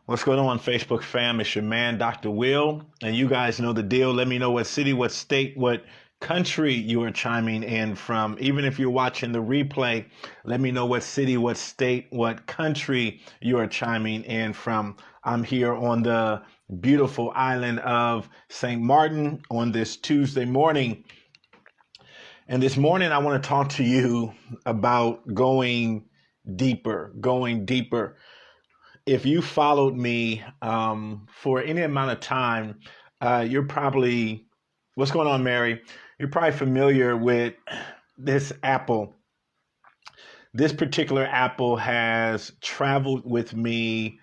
What's going on, Facebook fam? It's your man, Dr. Will, and you guys know the deal. Let me know what city, what state, what country you are chiming in from. Even if you're watching the replay, let me know what city, what state, what country you are chiming in from. I'm here on the beautiful island of St. Martin on this Tuesday morning. And this morning, I want to talk to you about going deeper. If you followed me for any amount of time, you're probably, what's going on, Mary? You're probably familiar with this apple. This particular apple has traveled with me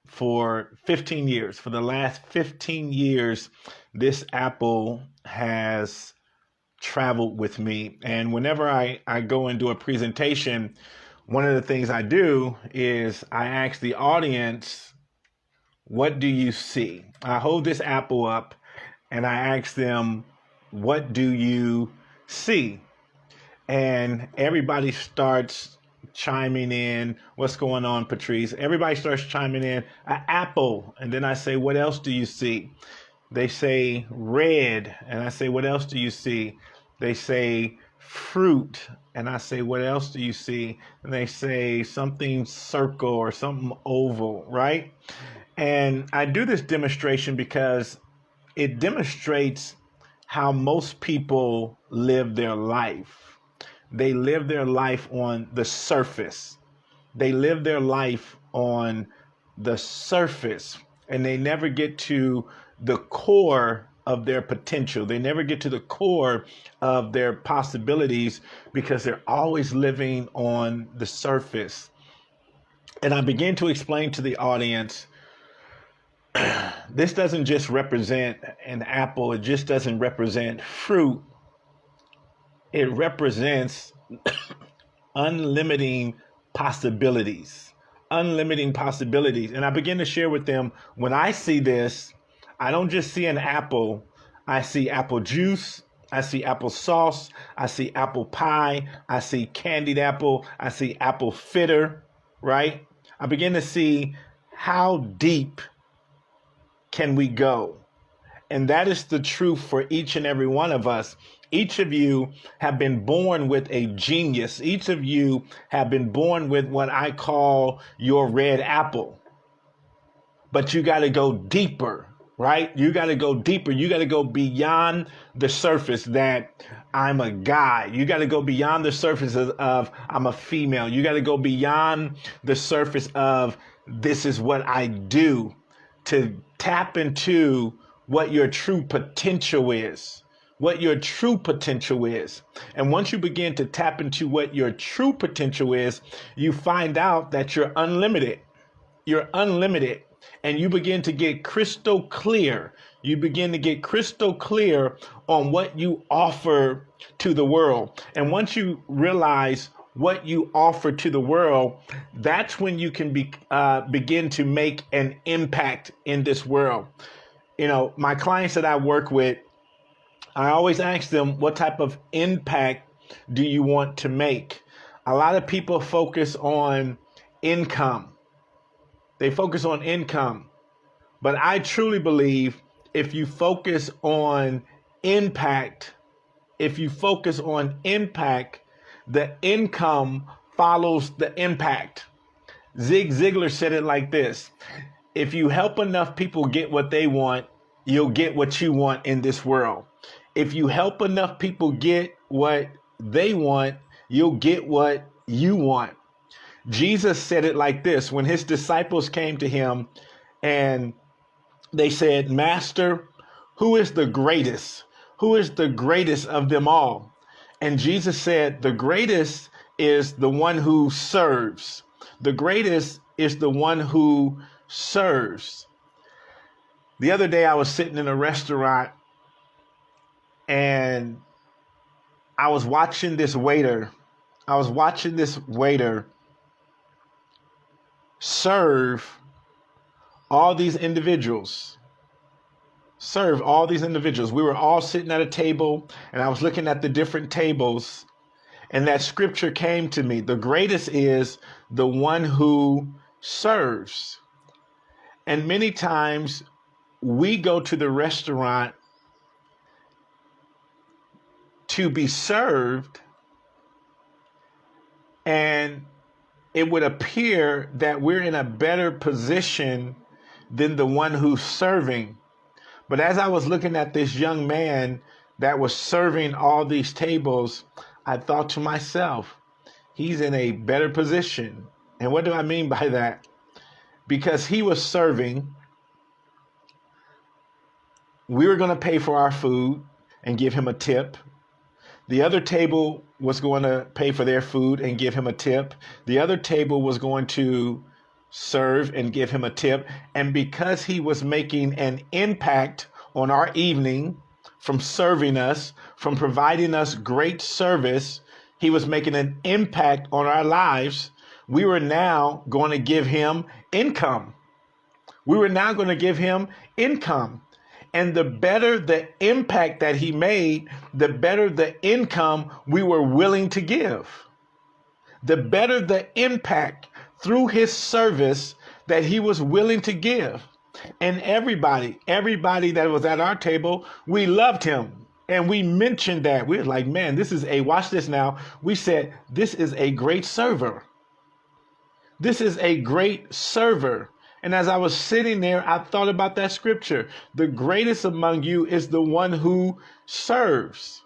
for 15 years. For the last 15 years, this apple has traveled with me. And whenever I go and do a presentation, one of the things I do is I ask the audience, what do you see? I hold this apple up and I ask them, what do you see? And everybody starts chiming in. What's going on, Patrice? Everybody starts chiming in, an apple. And then I say, what else do you see? They say red. And I say, what else do you see? They say fruit. And I say, what else do you see? And they say something circle or something oval, right? And I do this demonstration because it demonstrates how most people live their life. They live their life on the surface. They live their life on the surface, and they never get to the core of their potential. They never get to the core of their possibilities because they're always living on the surface. And I begin to explain to the audience, this doesn't just represent an apple. It just doesn't represent fruit. It represents unlimited possibilities. And I begin to share with them, when I see this, I don't just see an apple. I see apple juice. I see apple sauce. I see apple pie. I see candied apple. I see apple fritter, right? I begin to see how deep can we go? And that is the truth for each and every one of us. Each of you have been born with a genius. Each of you have been born with what I call your red apple. But you got to go deeper, right? You got to go deeper. You got to go beyond the surface that I'm a guy. You got to go beyond the surface of I'm a female. You got to go beyond the surface of this is what I do, to tap into what your true potential is. And once you begin to tap into what your true potential is, you find out that you're unlimited. And you begin to get crystal clear. On what you offer to the world. And once you realize what you offer to the world, that's when you can begin to make an impact in this world. You know, my clients that I work with, I always ask them, what type of impact do you want to make? A lot of people focus on income. But I truly believe if you focus on impact, the income follows the impact. Zig Ziglar said it like this: if you help enough people get what they want, you'll get what you want in this world. If you help enough people get what they want, you'll get what you want. Jesus said it like this when his disciples came to him and they said, Master, who is the greatest? Who is the greatest of them all? And Jesus said, the greatest is the one who serves. The greatest is the one who serves. The other day I was sitting in a restaurant and I was watching this waiter serve all these individuals. We were all sitting at a table and I was looking at the different tables, and that scripture came to me. The greatest is the one who serves. And many times we go to the restaurant to be served, and it would appear that we're in a better position than the one who's serving. But as I was looking at this young man that was serving all these tables, I thought to myself, he's in a better position. And what do I mean by that? Because he was serving, we were going to pay for our food and give him a tip. The other table was going to pay for their food and give him a tip. The other table was going to serve and give him a tip. And because he was making an impact on our evening from serving us, from providing us great service, he was making an impact on our lives. We were now going to give him income. We were now going to give him income. And the better the impact that he made, the better the income we were willing to give. The better the impact through his service that he was willing to give. And everybody that was at our table, we loved him. And we mentioned that. We were like, man, watch this now. We said, this is a great server. This is a great server. And as I was sitting there, I thought about that scripture. The greatest among you is the one who serves.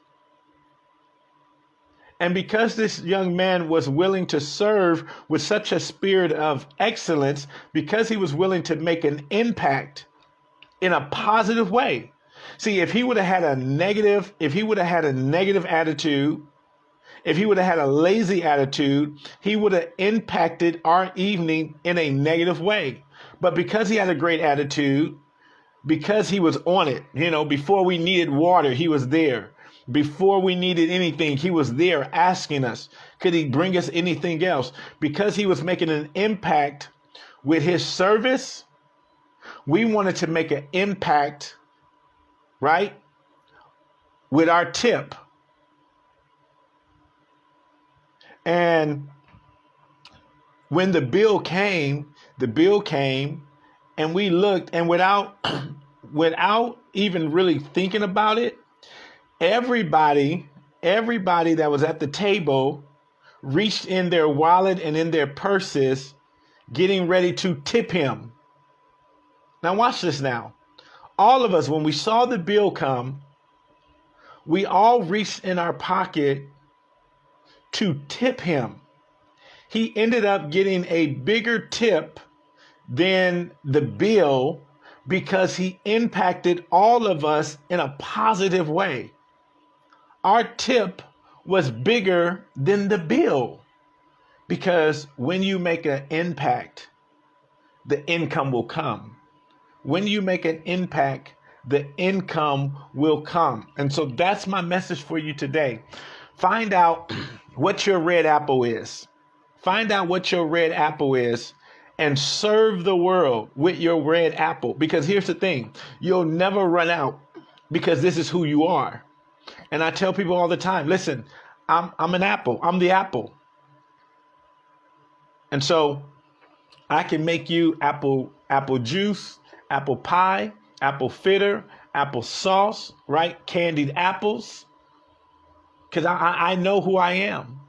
And because this young man was willing to serve with such a spirit of excellence, because he was willing to make an impact in a positive way. See, if he would have had a negative attitude, if he would have had a lazy attitude, he would have impacted our evening in a negative way. But because he had a great attitude, because he was on it, before we needed water, he was there. Before we needed anything, he was there asking us, could he bring us anything else? Because he was making an impact with his service, we wanted to make an impact, right, with our tip. And when the bill came, and we looked, and without even really thinking about it, everybody that was at the table reached in their wallet and in their purses, getting ready to tip him. Now watch this now. All of us, when we saw the bill come, we all reached in our pocket to tip him. He ended up getting a bigger tip than the bill because he impacted all of us in a positive way. Our tip was bigger than the bill because when you make an impact, the income will come. When you make an impact, the income will come. And so that's my message for you today. Find out what your red apple is. Find out what your red apple is and serve the world with your red apple. Because here's the thing, you'll never run out because this is who you are. And I tell people all the time, listen, I'm an apple. I'm the apple. And so I can make you apple juice, apple pie, apple fritter, apple sauce, right? Candied apples. Because I know who I am.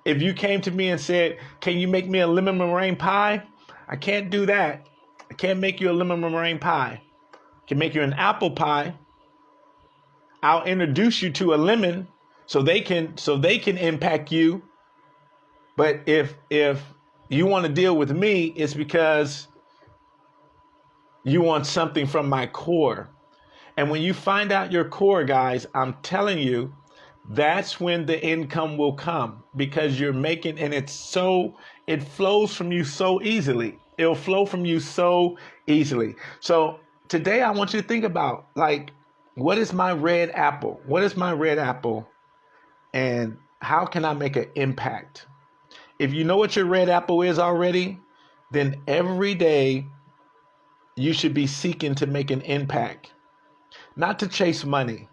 If you came to me and said, can you make me a lemon meringue pie? I can't do that. I can't make you a lemon meringue pie. I can make you an apple pie. I'll introduce you to a lemon so they can impact you. But if you want to deal with me, it's because you want something from my core. And when you find out your core, guys, I'm telling you, that's when the income will come because you're making, and it flows from you so easily. It'll flow from you so easily. So today I want you to think about, like, what is my red apple? What is my red apple? And how can I make an impact? If you know what your red apple is already, then every day you should be seeking to make an impact, not to chase money,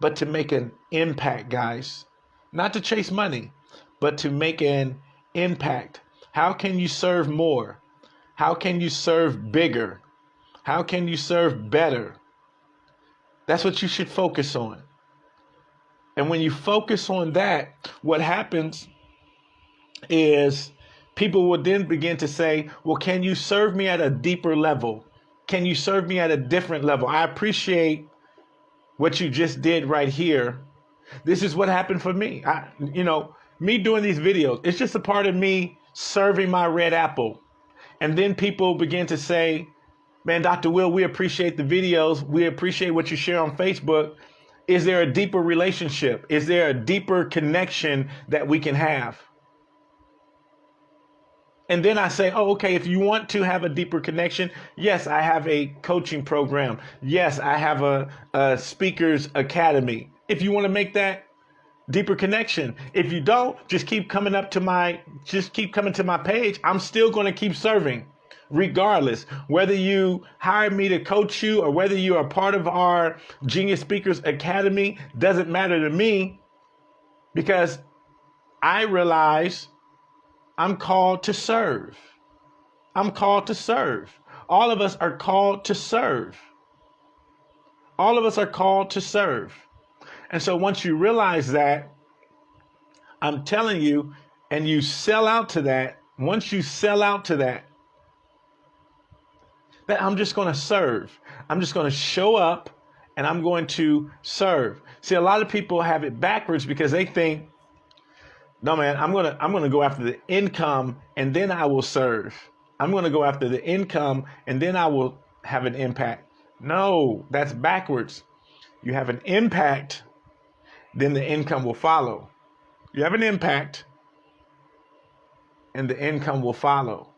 but to make an impact, guys. Not to chase money, but to make an impact. How can you serve more? How can you serve bigger? How can you serve better? That's what you should focus on. And when you focus on that, what happens is people will then begin to say, well, can you serve me at a deeper level? Can you serve me at a different level? I appreciate what you just did right here. This is what happened for me. Me doing these videos, it's just a part of me serving my red apple. And then people begin to say, man, Dr. Will, we appreciate the videos. We appreciate what you share on Facebook. Is there a deeper relationship? Is there a deeper connection that we can have? And then I say, oh, okay, if you want to have a deeper connection, yes, I have a coaching program. Yes, I have a speakers academy. If you want to make that deeper connection. If you don't, just keep coming to my page. I'm still going to keep serving regardless. Whether you hire me to coach you or whether you are part of our Genius Speakers Academy doesn't matter to me, because I realize I'm called to serve. I'm called to serve. All of us are called to serve. All of us are called to serve. And so once you realize that, I'm telling you, and you sell out to that, once you sell out to that I'm just going to serve. I'm just going to show up and I'm going to serve. See, a lot of people have it backwards because they think, no, man, I'm going to go after the income and then I will serve. I'm going to go after the income and then I will have an impact. No, that's backwards. You have an impact, then the income will follow. You have an impact and the income will follow.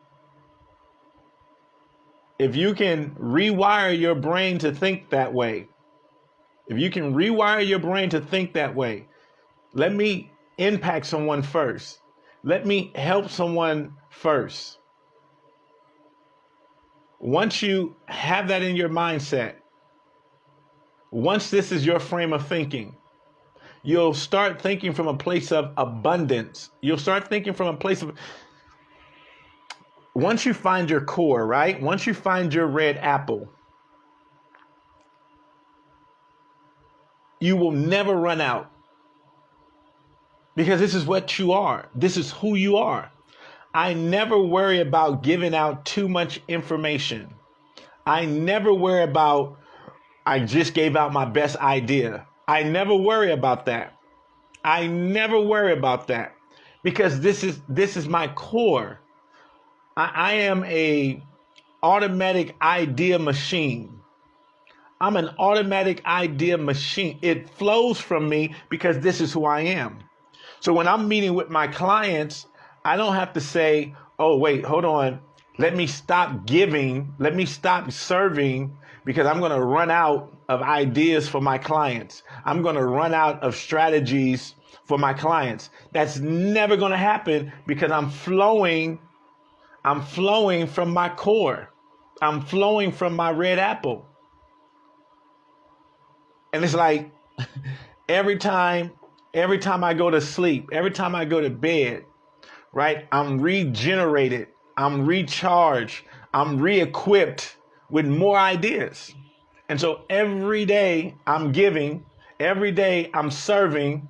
If you can rewire your brain to think that way, let me impact someone first. Let me help someone first. Once you have that in your mindset, once this is your frame of thinking, you'll start thinking from a place of abundance. You'll start thinking from a place of, once you find your core, right? Once you find your red apple, you will never run out, because this is what you are. This is who you are. I never worry about giving out too much information. I never worry about, I just gave out my best idea. I never worry about that. Because this is my core. I am a automatic idea machine. I'm an automatic idea machine. It flows from me because this is who I am. So when I'm meeting with my clients, I don't have to say, oh, wait, hold on. Let me stop giving. Let me stop serving, because I'm going to run out of ideas for my clients. I'm going to run out of strategies for my clients. That's never going to happen, because I'm flowing from my core. I'm flowing from my red apple. And it's like every time I go to sleep, every time I go to bed, right? I'm regenerated. I'm recharged. I'm re-equipped with more ideas. And so every day I'm giving, every day I'm serving.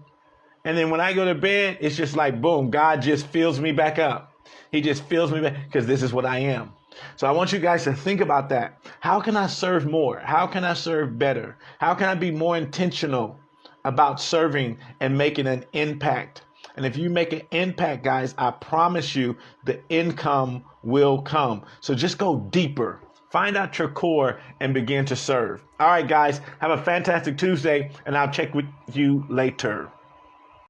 And then when I go to bed, it's just like, boom, God just fills me back up. He just fills me back, because this is what I am. So I want you guys to think about that. How can I serve more? How can I serve better? How can I be more intentional about serving and making an impact? And if you make an impact, guys, I promise you the income will come. So just go deeper. Find out your core and begin to serve. All right, guys, have a fantastic Tuesday, and I'll check with you later.